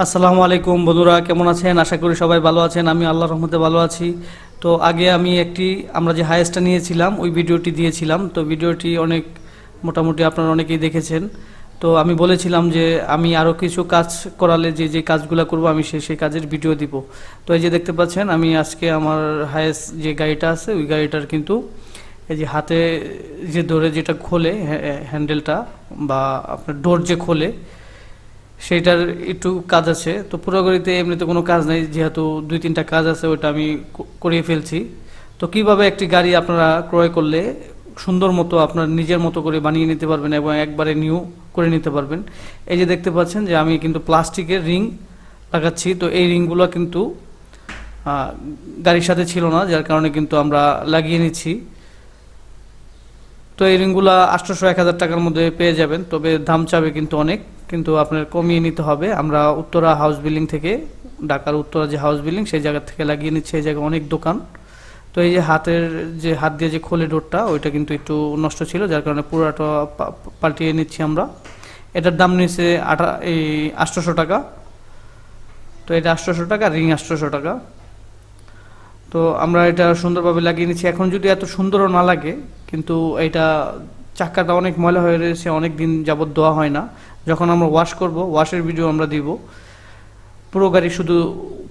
আসসালামু আলাইকুম বন্ধুরা, কেমন আছেন? আশা করি সবাই ভালো আছেন। আমি আল্লাহর রহমতে ভালো আছি। তো আগে আমি আমরা যে হায়েস্টটা নিয়েছিলাম ওই ভিডিওটি দিয়েছিলাম। তো ভিডিওটি অনেক মোটামুটি আপনারা অনেকেই দেখেছেন। তো আমি বলেছিলাম যে আমি আরও কিছু কাজ করালে যে যে কাজগুলো করব আমি সেই কাজের ভিডিও দিব। তো এই যে দেখতে পাচ্ছেন আমি আজকে আমার হায়েস্ট যে গাড়িটা আছে ওই গাড়িটার কিন্তু এই যে হাতে যে ধরে যেটা খোলে হ্যান্ডেলটা বা আপনার ডোর যে খোলে সেইটার একটু কাজ আছে। তো পুরো গাড়িতে এমনিতে কোনো কাজ নেই, যেহেতু 2-3টা কাজ আছে ওইটা আমি করিয়ে ফেলছি। তো কিভাবে একটি গাড়ি আপনারা ক্রয় করলে সুন্দর মতো আপনার নিজের মতো করে বানিয়ে নিতে পারবেন এবং একবারে নিউ করে নিতে পারবেন। এই যে দেখতে পাচ্ছেন যে আমি কিন্তু প্লাস্টিকের রিং লাগাচ্ছি। তো এই রিংগুলো কিন্তু গাড়ির সাথে ছিল না, যার কারণে কিন্তু আমরা লাগিয়ে নিচ্ছি। তো এই রিংগুলো 800-1000 টাকার মধ্যে পেয়ে যাবেন, তবে দাম চাবে কিন্তু অনেক, কিন্তু আপনার কমিয়ে নিতে হবে। আমরা উত্তরা হাউস বিল্ডিং থেকে, ঢাকার উত্তরা যে হাউস বিল্ডিং সেই জায়গা থেকে লাগিয়ে নিচ্ছে। এই জায়গায় অনেক দোকান। তো এই যে হাত দিয়ে যে খোলে ডোরটা ওইটা কিন্তু একটু নষ্ট ছিল, যার কারণে পুরোটা পাল্টিয়ে নিচ্ছি আমরা। এটার দাম নিচ্ছে 800 টাকা। তো এটা 800 টাকা, রিং 800 টাকা। তো আমরা এটা সুন্দরভাবে লাগিয়ে নিচ্ছি। এখন যদি এত সুন্দরও না লাগে, কিন্তু এটা চাক্কাটা অনেক ময়লা হয়ে রয়েছে, অনেক দিন যাবত ধোয়া হয় না। যখন আমরা ওয়াশ করব, ওয়াশের ভিডিও আমরা দিব। পুরো গাড়ি শুধু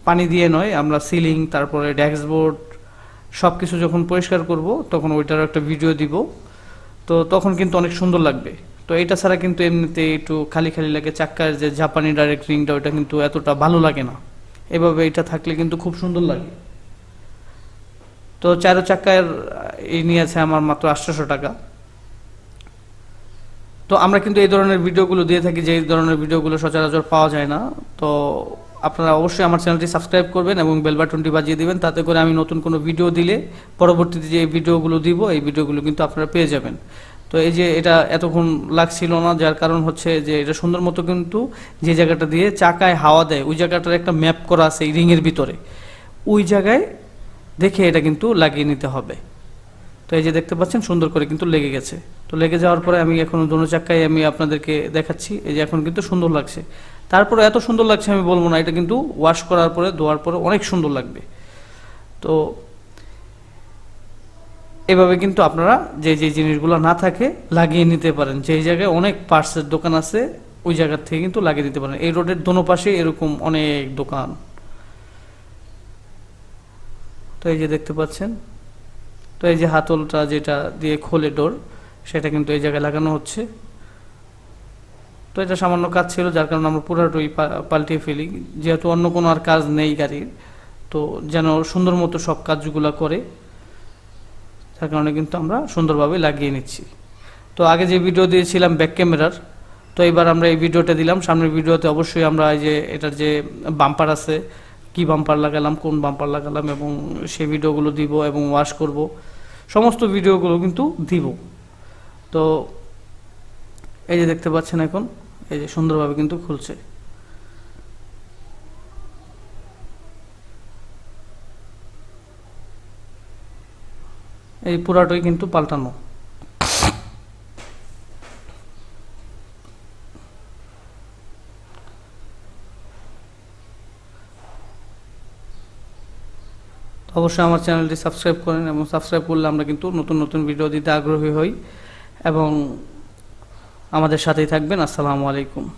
পানি দিয়ে নয়, আমরা সিলিং, তারপরে ড্যাশবোর্ড সব কিছু যখন পরিষ্কার করব তখন ওইটার একটা ভিডিও দিব। তো তখন কিন্তু অনেক সুন্দর লাগবে। তো এটা ছাড়া কিন্তু এমনিতে একটু খালি খালি লাগে। চাক্কার যে জাপানি ডাইরেক্ট রিংটা ওইটা কিন্তু এতটা ভালো লাগে না। এভাবে এটা থাকলে কিন্তু খুব সুন্দর লাগে। তো 4 চাকার এই নিয়েছে আমার মাত্র 800 টাকা। তো আমরা কিন্তু এই ধরনের ভিডিওগুলো দিয়ে থাকি, যে এই ধরনের ভিডিওগুলো সচরাচর পাওয়া যায় না। তো আপনারা অবশ্যই আমার চ্যানেলটি সাবস্ক্রাইব করবেন এবং বেল বাটনটি বাজিয়ে দিবেন, তাতে করে আমি নতুন কোনো ভিডিও দিলে পরবর্তীতে যে ভিডিওগুলো দিব এই ভিডিওগুলো কিন্তু আপনারা পেয়ে যাবেন। তো এই যে এটা এতক্ষণ লাগছিল না, যার কারণ হচ্ছে যে এটা সুন্দর মতো কিন্তু যে জায়গাটা দিয়ে চাকায় হাওয়া দেয় ওই জায়গাটার একটা ম্যাপ করা আছে এই রিংয়ের ভিতরে, ওই জায়গায় দেখে এটা কিন্তু লাগিয়ে নিতে হবে। তো এই যে দেখতে পাচ্ছেন সুন্দর করে কিন্তু লেগে গেছে। তো লেগে যাওয়ার পরে আমি এখন দোনো চাক্কায় আমি আপনাদেরকে দেখাচ্ছি। এই যে এখন কিন্তু সুন্দর লাগছে। তারপরে এত সুন্দর লাগছে আমি বলবো না, এটা কিন্তু ওয়াশ করার পরে ধোয়ার পরে অনেক সুন্দর লাগবে। তো এভাবে কিন্তু আপনারা যে যে জিনিসগুলো না থাকে লাগিয়ে নিতে পারেন। যেই জায়গায় অনেক পার্টসের দোকান আছে ওই জায়গার থেকে কিন্তু লাগিয়ে দিতে পারেন। এই রোডের দোনো পাশে এরকম অনেক দোকান। তো এই যে দেখতে পাচ্ছেন, তো এই যে হাতলটা যেটা দিয়ে খোলে ডোর সেটা কিন্তু এই জায়গায় লাগানো হচ্ছে। তো এটা সামান্য কাজ ছিল, যার কারণে আমরা পুরোটাই পাল্টিয়ে ফেলি, যেহেতু অন্য কোনো আর কাজ নেই গাড়ির। তো যেন সুন্দর মতো সব কাজগুলো করে, যার কারণে কিন্তু আমরা সুন্দরভাবে লাগিয়ে নিচ্ছি। তো আগে যে ভিডিও দিয়েছিলাম ব্যাক ক্যামেরার, তো এবার আমরা এই ভিডিওটা দিলাম। সামনের ভিডিওতে অবশ্যই আমরা এই যে এটার যে বাম্পার আছে, কি বাম্পার লাগালাম, কোন বাম্পার লাগালাম এবং সেই ভিডিওগুলো দিব এবং ওয়াশ করব, সমস্ত ভিডিওগুলো কিন্তু দিব। তো এই যে দেখতে পাচ্ছেন এখন এই যে সুন্দরভাবে কিন্তু খুলছে। এই পুরাটাই কিন্তু পাল্টানো। অবশ্যই আমার চ্যানেলটি সাবস্ক্রাইব করেন, এবং সাবস্ক্রাইব করলে আমরা কিন্তু নতুন নতুন ভিডিও দিতে আগ্রহী হই, এবং আমাদের সাথেই থাকবেন। আসসালামু আলাইকুম।